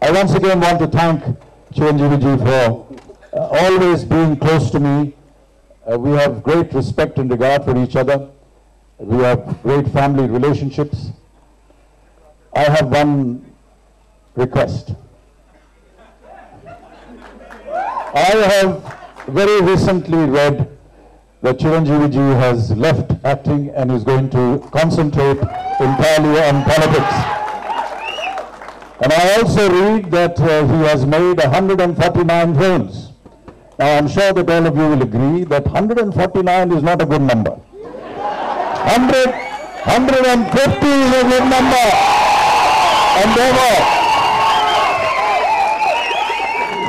I once again want to thank Chiranjeevi ji for always being close to me. We have great respect and regard for each other. We have great family relationships. I have one request. I have very recently read that Chiranjeevi ji has left acting and is going to concentrate entirely on politics. And I also read that he has made 149 films. Now I'm sure that all of you will agree that 149 is not a good number. 150 is a good number. And therefore,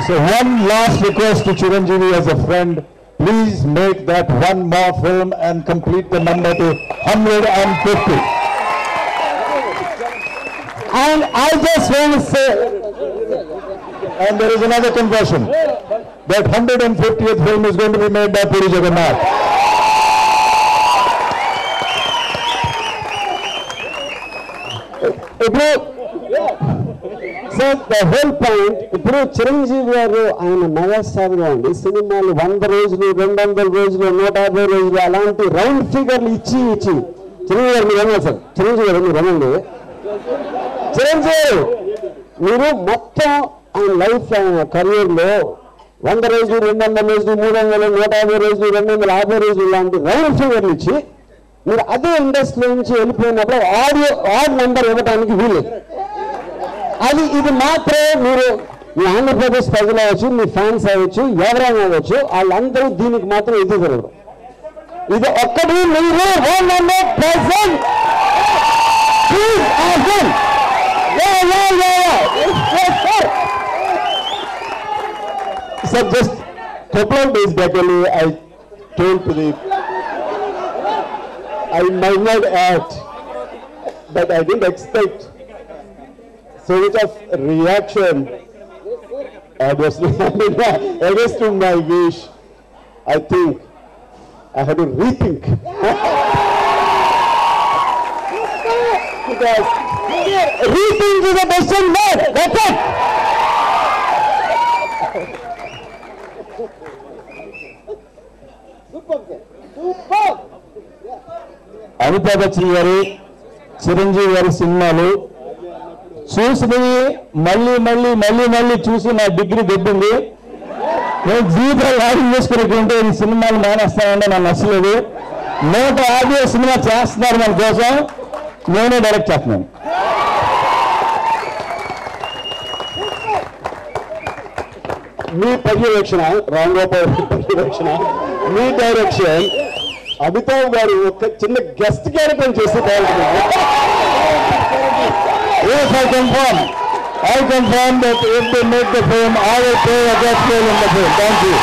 so one last request to Chiranjeevi as a friend, please make that one more film and complete the number to 150. And I just want to say, And there is another conversion. That 150th film is going to be made by Puri Jagannath. ఇప్పుడు sir the whole point, ఇప్పుడు చిరంజీవి గారు ఆయన మెగాస్టార్గా ఉండి సినిమాలు 100 రోజులు 200 రోజులు 150 రోజులు అలాంటి రౌండ్ ఫిగర్లు ఇచ్చి చిరంజీవి గారు మీరు ఏమన్నా సార్, చిరంజీవి గారు మీరు ఏమండి, చిరంజీవి మీరు మొత్తం ఆయన లైఫ్ ఆయన కెరీర్లో 100 రోజులు 200 రోజులు 300 150 రోజులు 250 రోజులు లాంటి రౌండ్ ఫిగర్లు ఇచ్చి మీరు అదే ఇండస్ట్రీ నుంచి వెళ్ళిపోయినప్పుడు ఆడ్ నెంబర్ ఇవ్వడానికి వీలేదు. అది ఇది మాత్రమే మీరు మీ ఆంధ్రప్రదేశ్ ప్రజలు అవ్వచ్చు, మీ ఫ్యాన్స్ అవ్వచ్చు, ఎవరైనా అవ్వచ్చు, వాళ్ళందరూ దీనికి మాత్రం ఎదుగుతారు. ఇది ఒక్కటి మీరు 100% Sir, just couple of days back only I told to the, I might not act, but I didn't expect so much of reaction. Obviously, against to my wish, I think I had to rethink. Because rethink is a decision made. That's it. Amitabh Bachchan గారి చిరంజీవి గారి సినిమాలు చూసినవి మళ్ళీ చూసి నా degree దెబ్బింది. నేను జీవితాలు acting చేసుకునేటువంటి ఈ సినిమాలు మానేస్తానంటే నాకు నచ్చలేదు. 150 సినిమా చేస్తున్నారు మన కోసం, నేనే డైరెక్ట్ చేస్తున్నాను. మీ పర్యవేక్షణ, రామ్ గోపాల్ పర్యవేక్షణ, మీ డైరెక్షన్, అమితాబ్ గారు ఒక చిన్న గెస్ట్ క్యారెక్టర్ చేస్తే బాగుంటుంది. Yes, I confirm that if they make the film, I will play a guest role in the film. Thank you.